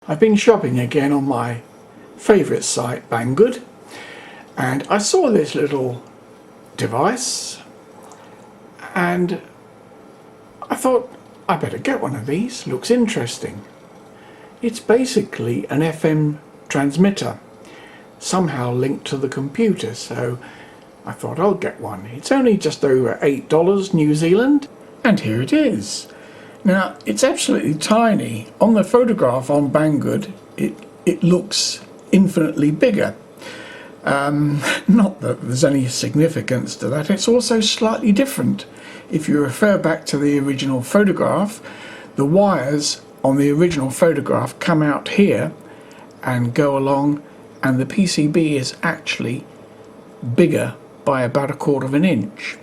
I've been shopping again on my favourite site, Banggood, and I saw this little device and I thought I better get one of these. Looks interesting. It's basically an FM transmitter, somehow linked to the computer, so I thought I'll get one. It's only just over $8 New Zealand, and here it is. Now, it's absolutely tiny. On the photograph on Banggoood, it looks infinitely bigger. Not that there's any significance to that. It's also slightly different. If you refer back to the original photograph, the wires on the original photograph come out here and go along, and the PCB is actually bigger by about 1/4 of an inch.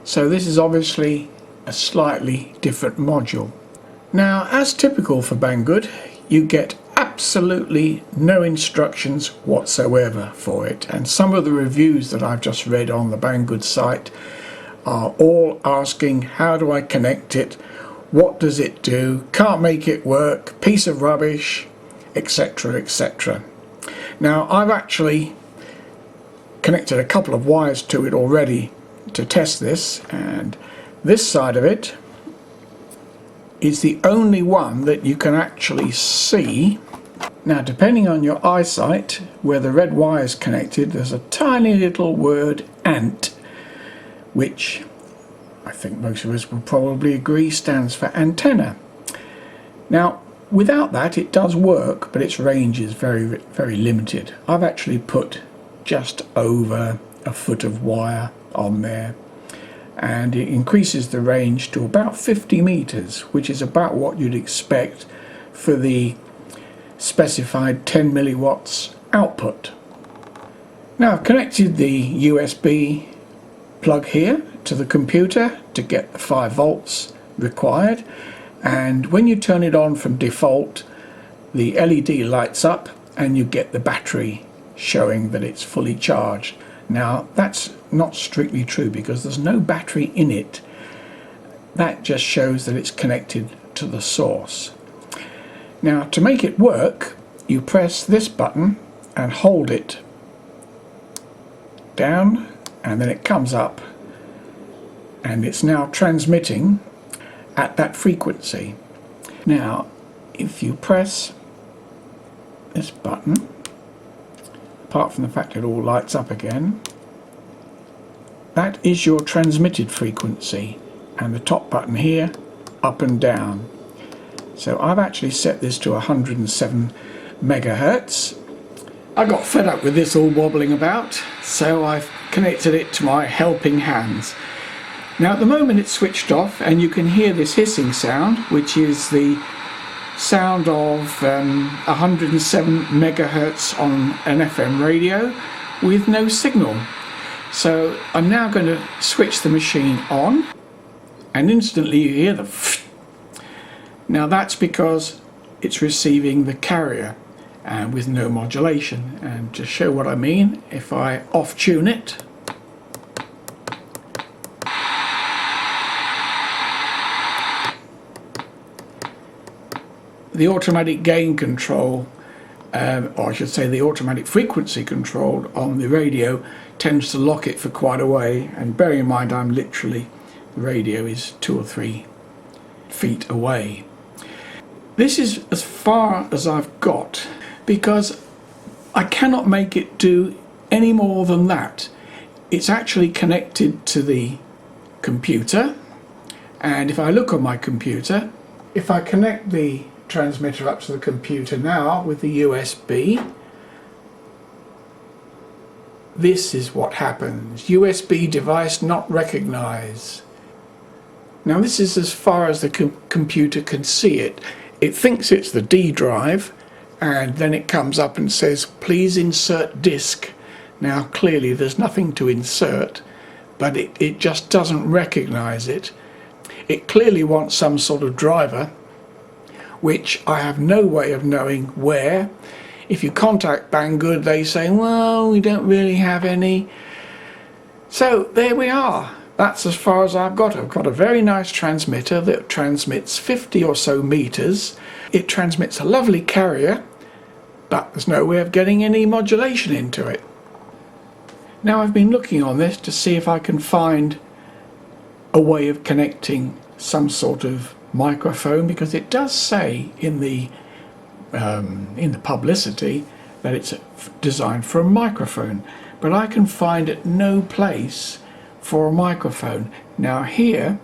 So this is obviously a slightly different module. Now, as typical for Banggoood, you get absolutely no instructions whatsoever for it, and some of the reviews that I've just read on the Banggood site are all asking, how do I connect it, what does it do, can't make it work, piece of rubbish, etc, etc. Now, I've actually connected a couple of wires to it already to test this, and this side of it is the only one that you can actually see. Now, depending on your eyesight, where the red wire is connected, there's a tiny little word ANT, which I think most of us will probably agree stands for antenna. Now, without that it does work, but its range is very, very limited. I've actually put just over 1 foot of wire on there, and it increases the range to about 50 meters, which is about what you'd expect for the specified 10 milliwatts output. Now, I've connected the USB plug here to the computer to get the 5 volts required, and when you turn it on from default, the LED lights up and you get the battery showing that it's fully charged. Now, that's not strictly true because there's no battery in it. That just shows that it's connected to the source. Now, to make it work, you press this button and hold it down, and then it comes up, and it's now transmitting at that frequency. Now, if you press this button, apart from the fact it all lights up again, that is your transmitted frequency, and the top button here, up and down. So I've actually set this to 107 megahertz. I got fed up with this all wobbling about, so I've connected it to my helping hands. Now, at the moment it's switched off, and you can hear this hissing sound, which is the sound of 107 megahertz on an FM radio with no signal. So I'm now going to switch the machine on, and instantly you hear the Now, that's because it's receiving the carrier and with no modulation. And to show what I mean, if I off tune it, the automatic gain control, or I should say the automatic frequency control on the radio, tends to lock it for quite a way. And bearing in mind the radio is 2 or 3 feet away. This is as far as I've got, because I cannot make it do any more than that. It's actually connected to the computer, and if I look on my computer, if I connect the transmitter up to the computer now with the USB, this is what happens. USB device not recognized. Now, this is as far as the computer can see it. It thinks it's the D drive, and then it comes up and says, please insert disk. Now, clearly there's nothing to insert, but it just doesn't recognize it. It clearly wants some sort of driver, which I have no way of knowing where. If you contact Banggood, they say, well, we don't really have any. So there we are. that's as far as I've got. I've got a very nice transmitter that transmits 50 or so meters. It transmits a lovely carrier, but there's no way of getting any modulation into it. Now I've been looking on this to see if I can find a way of connecting some sort of microphone, because it does say in the publicity that it's designed for a microphone, but I can find no place for a microphone. Now here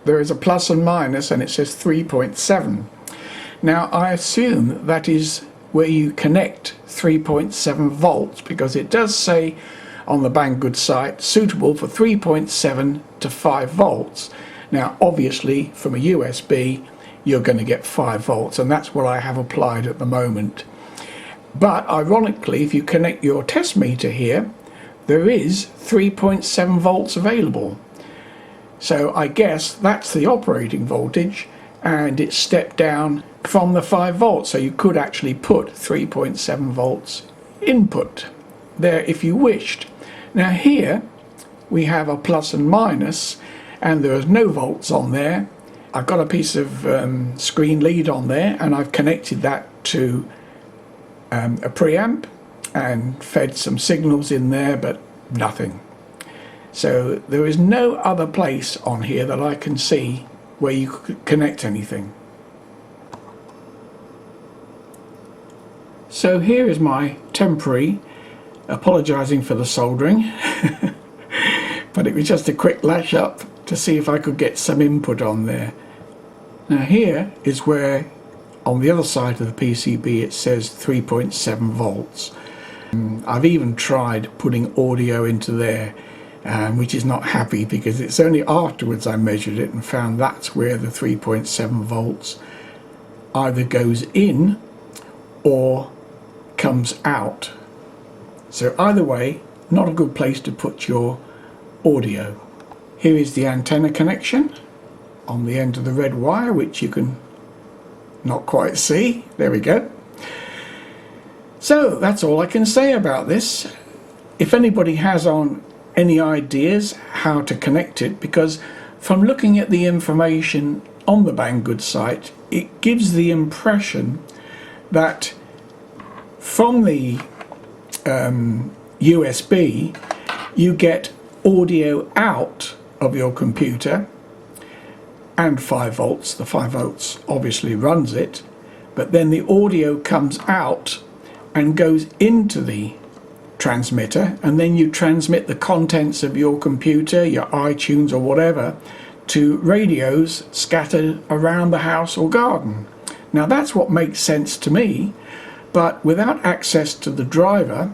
there is a plus and minus and it says 3.7. Now I assume that is where you connect 3.7 volts, because it does say on the Banggood site suitable for 3.7 to 5 volts. Now obviously from a USB you're going to get 5 volts, and that's what I have applied at the moment. But ironically, if you connect your test meter here, there is 3.7 volts available. So I guess that's the operating voltage, and it's stepped down from the 5 volts, so you could actually put 3.7 volts input there if you wished. Now here we have a plus and minus, and there is no volts on there. I've got a piece of screen lead on there, and I've connected that to a preamp and fed some signals in there, but nothing. So there is no other place on here that I can see where you could connect anything. So here is my temporary, apologising for the soldering, but it was just a quick lash up to see if I could get some input on there. Now here is where on the other side of the PCB it says 3.7 volts. I've even tried putting audio into there, which is not happy, because it's only afterwards I measured it and found that's where the 3.7 volts either goes in or comes out. So either way, not a good place to put your audio. Here is the antenna connection on the end of the red wire, which you can not quite see. There we go. So that's all I can say about this. If anybody has any ideas how to connect it, because from looking at the information on the Banggood site, it gives the impression that from the USB you get audio out of your computer and 5 volts. The 5 volts obviously runs it, but then the audio comes out and goes into the transmitter, and then you transmit the contents of your computer, your iTunes or whatever, to radios scattered around the house or garden. Now that's what makes sense to me, but without access to the driver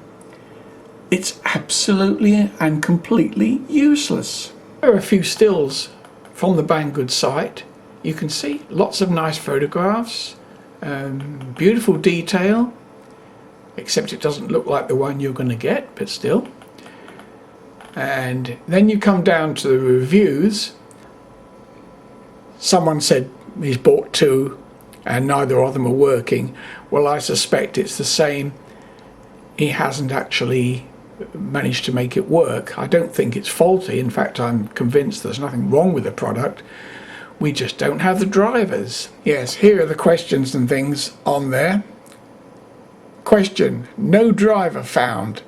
it's absolutely and completely useless. There are a few stills from the Banggood site. You can see lots of nice photographs, beautiful detail, except it doesn't look like the one you're going to get, but still. And then you come down to the reviews. Someone said he's bought 2 and neither of them are working. Well, I suspect it's the same. He hasn't actually managed to make it work. I don't think it's faulty. In fact, I'm convinced there's nothing wrong with the product. We just don't have the drivers. Yes, here are the questions and things on there. Question: no driver found.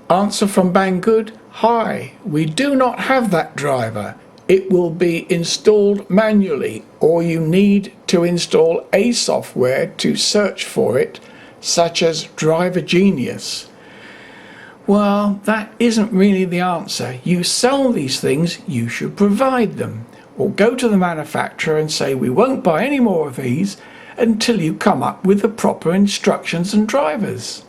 Answer from Banggood: hi, we do not have that driver. It will be installed manually, or you need to install a software to search for it, such as Driver Genius. Well, that isn't really the answer. You sell these things, you should provide them. Or go to the manufacturer and say, we won't buy any more of these until you come up with the proper instructions and drivers.